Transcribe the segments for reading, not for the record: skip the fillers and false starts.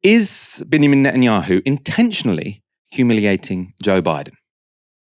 Is Benjamin Netanyahu intentionally humiliating Joe Biden?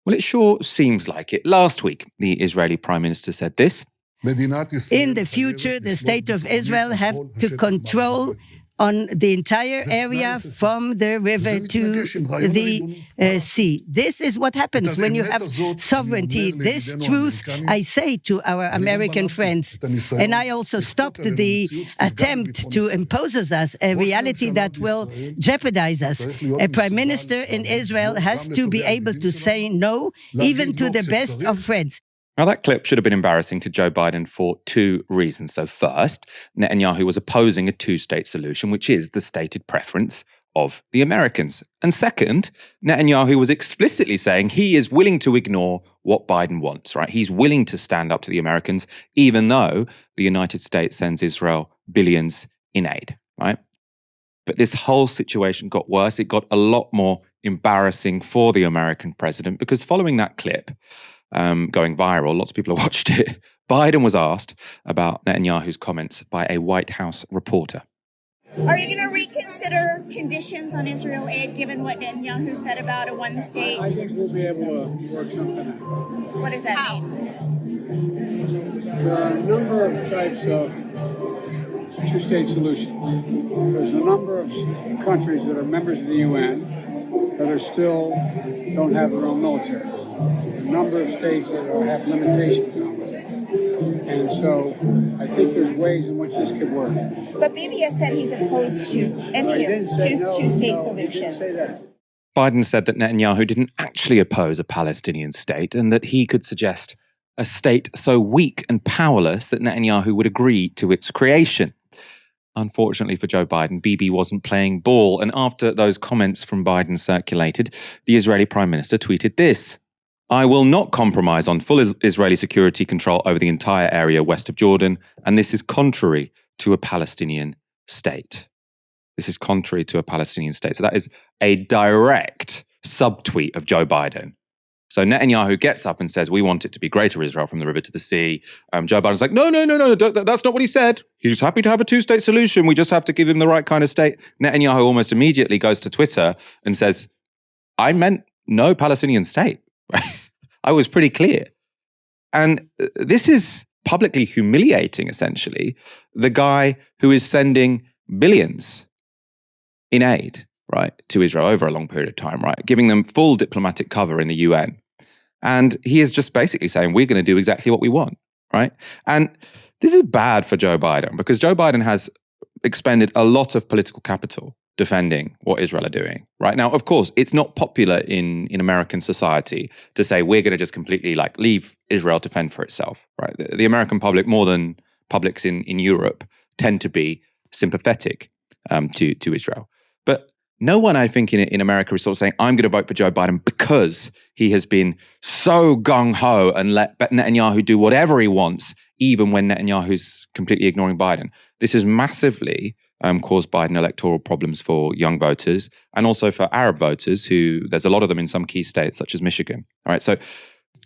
Well, it sure seems like it. Last week, the Israeli Prime Minister said this. In the future, the state of Israel have to control on the entire area from the river to the sea. This is what happens when you have sovereignty. This truth I say to our American friends. And I also stopped the attempt to impose us a reality that will jeopardize us. A prime minister in Israel has to be able to say no, even to the best of friends. Now, that clip should have been embarrassing to Joe Biden for two reasons. So first, Netanyahu was opposing a two-state solution, which is the stated preference of the Americans. And second, Netanyahu was explicitly saying he is willing to ignore what Biden wants, right? He's willing to stand up to the Americans, even though the United States sends Israel billions in aid, right? But this whole situation got worse. It got a lot more embarrassing for the American president because following that clip, going viral, lots of people have watched it, Biden was asked about Netanyahu's comments by a White House reporter. Are you going to reconsider conditions on Israel aid given what Netanyahu said about a one state? I think we'll be able to work something out. What does that mean? There are a number of types of two-state solutions. There's a number of countries that are members of the UN that are still don't have their own militaries. A number of states that have limitations on it. And so I think there's ways in which this could work. But Bibi has said he's opposed to any two-state solution. He didn't say that. Biden said that Netanyahu didn't actually oppose a Palestinian state and that he could suggest a state so weak and powerless that Netanyahu would agree to its creation. Unfortunately for Joe Biden, Bibi wasn't playing ball. And after those comments from Biden circulated, the Israeli Prime Minister tweeted this: "I will not compromise on full Israeli security control over the entire area west of Jordan, and this is contrary to a Palestinian state." This is contrary to a Palestinian state. So that is a direct subtweet of Joe Biden. So Netanyahu gets up and says, we want it to be Greater Israel from the river to the sea. Joe Biden's like, no, that's not what he said. He's happy to have a two-state solution. We just have to give him the right kind of state. Netanyahu almost immediately goes to Twitter and says, I meant no Palestinian state. I was pretty clear. And this is publicly humiliating, essentially, the guy who is sending billions in aid, right, to Israel over a long period of time, right, giving them full diplomatic cover in the UN. And he is just basically saying, we're going to do exactly what we want, right? And this is bad for Joe Biden because Joe Biden has expended a lot of political capital defending what Israel are doing, right? Now, of course, it's not popular in American society to say we're going to just completely leave Israel to fend for itself, right? The American public, more than publics in Europe, tend to be sympathetic to Israel. But no one, I think, in America is sort of saying, I'm going to vote for Joe Biden because he has been so gung-ho and let Netanyahu do whatever he wants, even when Netanyahu's completely ignoring Biden. This has massively caused Biden electoral problems for young voters and also for Arab voters who, there's a lot of them in some key states, such as Michigan. All right, so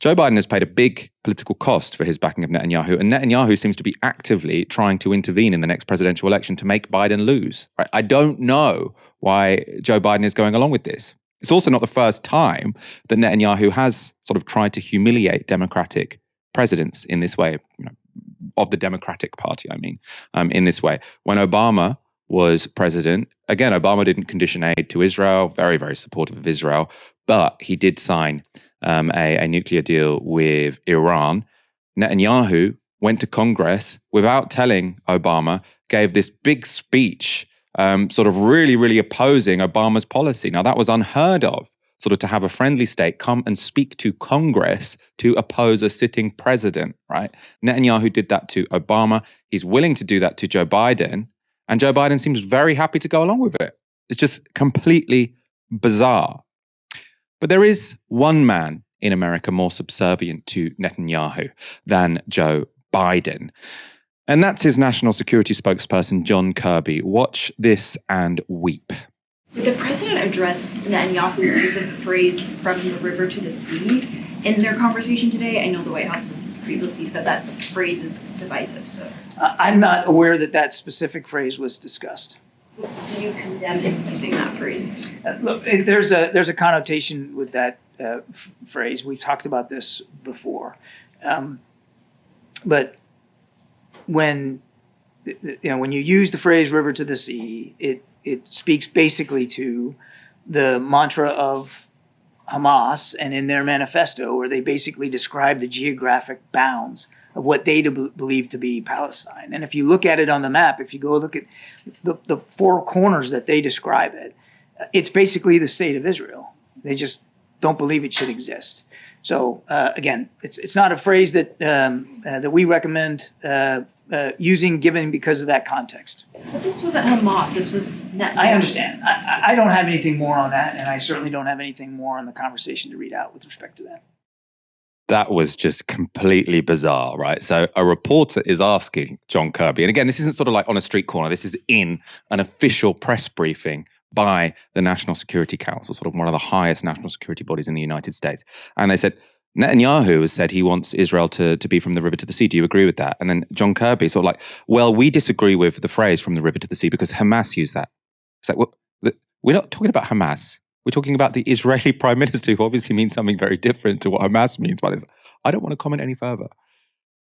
Joe Biden has paid a big political cost for his backing of Netanyahu, and Netanyahu seems to be actively trying to intervene in the next presidential election to make Biden lose. Right? I don't know why Joe Biden is going along with this. It's also not the first time that Netanyahu has sort of tried to humiliate Democratic presidents in this way, of the Democratic Party, in this way. When Obama was president, again, Obama didn't condition aid to Israel, very, very supportive of Israel, but he did sign a nuclear deal with Iran. Netanyahu went to Congress without telling Obama, gave this big speech, sort of really, really opposing Obama's policy. Now, that was unheard of, sort of to have a friendly state come and speak to Congress to oppose a sitting president, right? Netanyahu did that to Obama. He's willing to do that to Joe Biden, and Joe Biden seems very happy to go along with it. It's just completely bizarre. But there is one man in America more subservient to Netanyahu than Joe Biden. And that's his national security spokesperson, John Kirby. Watch this and weep. Did the president address Netanyahu's use of the phrase from the river to the sea in their conversation today? I know the White House has previously said that phrase is divisive. So I'm not aware that specific phrase was discussed. Do you condemn him using that phrase? Look, there's a connotation with that phrase. We've talked about this before, but when you use the phrase "river to the sea," it speaks basically to the mantra of Hamas and in their manifesto, where they basically describe the geographic bounds of what they believe to be Palestine. And if you look at it on the map, if you go look at the four corners that they describe it, it's basically the state of Israel. They just don't believe it should exist. So again, it's not a phrase that that we recommend using, given because of that context. But this wasn't Hamas. This was Netanyahu. I understand. I don't have anything more on that, and I certainly don't have anything more on the conversation to read out with respect to that. That was just completely bizarre, right? So a reporter is asking John Kirby, and again, this isn't sort of like on a street corner. This is in an official press briefing by the National Security Council, sort of one of the highest national security bodies in the United States. And they said, Netanyahu has said he wants Israel to be from the river to the sea. Do you agree with that? And then John Kirby sort of like, well, we disagree with the phrase from the river to the sea because Hamas used that. It's like, well, we're not talking about Hamas. We're talking about the Israeli prime minister, who obviously means something very different to what Hamas means by this. I don't want to comment any further.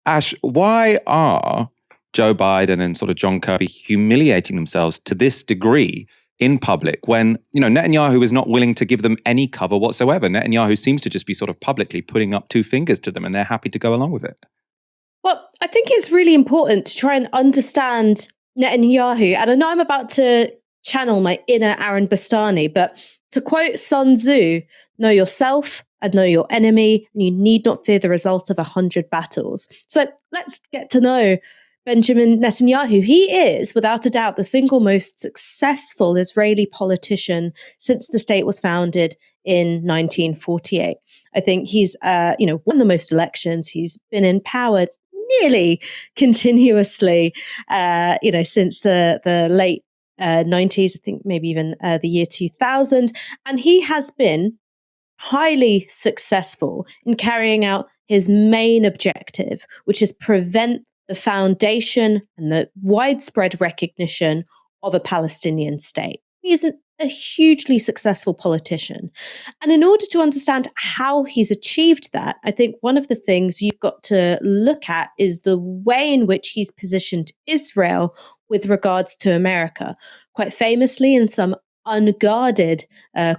Ash, why are Joe Biden and sort of John Kirby humiliating themselves to this degree in public when, Netanyahu is not willing to give them any cover whatsoever? Netanyahu seems to just be sort of publicly putting up two fingers to them, and they're happy to go along with it. Well, I think it's really important to try and understand Netanyahu. And I know I'm about to channel my inner Aaron Bastani, but to quote Sun Tzu, know yourself and know your enemy, and you need not fear the result of 100 battles. So let's get to know Benjamin Netanyahu. He is, without a doubt, the single most successful Israeli politician since the state was founded in 1948. I think he's, won the most elections. He's been in power nearly continuously, since the late 90s, I think maybe even the year 2000. And he has been highly successful in carrying out his main objective, which is prevent the foundation and the widespread recognition of a Palestinian state. He's a hugely successful politician. And in order to understand how he's achieved that, I think one of the things you've got to look at is the way in which he's positioned Israel with regards to America. Quite famously, in some unguarded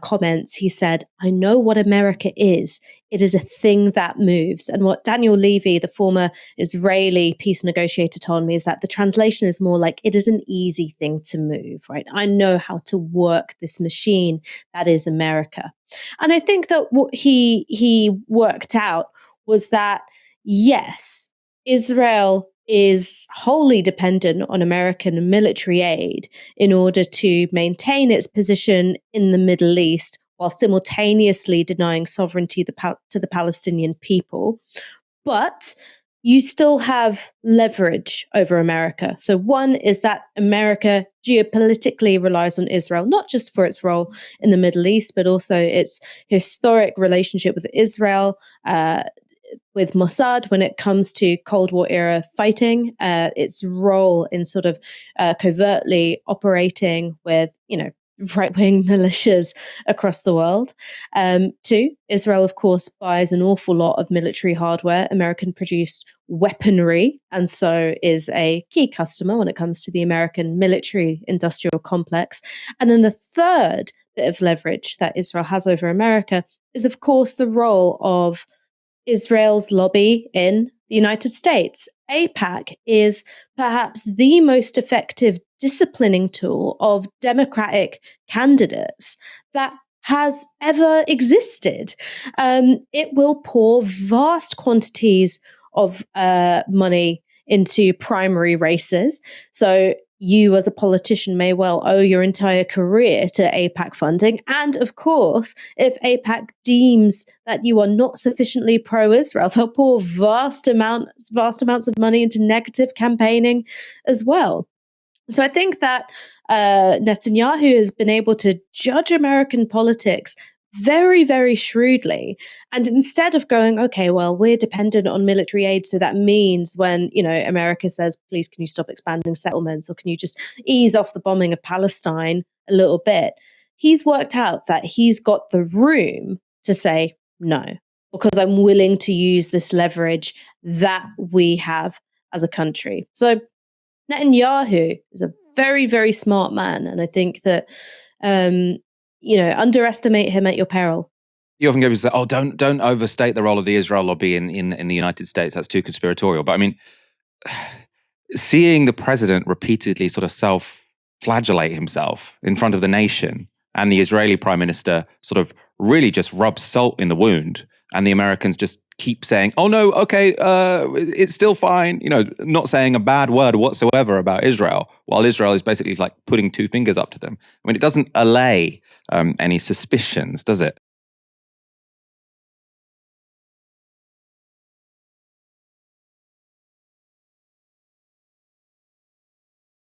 comments, he said, "I know what America is. It is a thing that moves." And what Daniel Levy, the former Israeli peace negotiator, told me is that the translation is more like, it is an easy thing to move, right? I know how to work this machine that is America. And I think that what he worked out was that, yes, Israel is wholly dependent on American military aid in order to maintain its position in the Middle East, while simultaneously denying sovereignty to the Palestinian people. But you still have leverage over America. So one is that America geopolitically relies on Israel, not just for its role in the Middle East, but also its historic relationship with Israel, with Mossad when it comes to Cold War era fighting, its role in sort of covertly operating with, right-wing militias across the world. Two, Israel, of course, buys an awful lot of military hardware, American-produced weaponry, and so is a key customer when it comes to the American military-industrial complex. And then the third bit of leverage that Israel has over America is, of course, the role of Israel's lobby in the United States. AIPAC is perhaps the most effective disciplining tool of Democratic candidates that has ever existed. It will pour vast quantities of money into primary races. So you as a politician may well owe your entire career to AIPAC funding. And of course, if AIPAC deems that you are not sufficiently pro-Israel, they'll pour vast amounts of money into negative campaigning as well. So I think that Netanyahu has been able to judge American politics very, very shrewdly. And instead of going, okay, well, we're dependent on military aid, so that means when, America says, please, can you stop expanding settlements, or can you just ease off the bombing of Palestine a little bit? He's worked out that he's got the room to say no, because I'm willing to use this leverage that we have as a country. So Netanyahu is a very, very smart man. And I think that, underestimate him at your peril. You often go and say, "Oh, don't overstate the role of the Israel lobby in the United States. That's too conspiratorial." But I mean, seeing the president repeatedly sort of self-flagellate himself in front of the nation, and the Israeli prime minister sort of really just rubs salt in the wound, and the Americans just keep saying, "Oh no, okay, it's still fine," not saying a bad word whatsoever about Israel, while Israel is basically like putting two fingers up to them. I mean, it doesn't allay any suspicions, does it?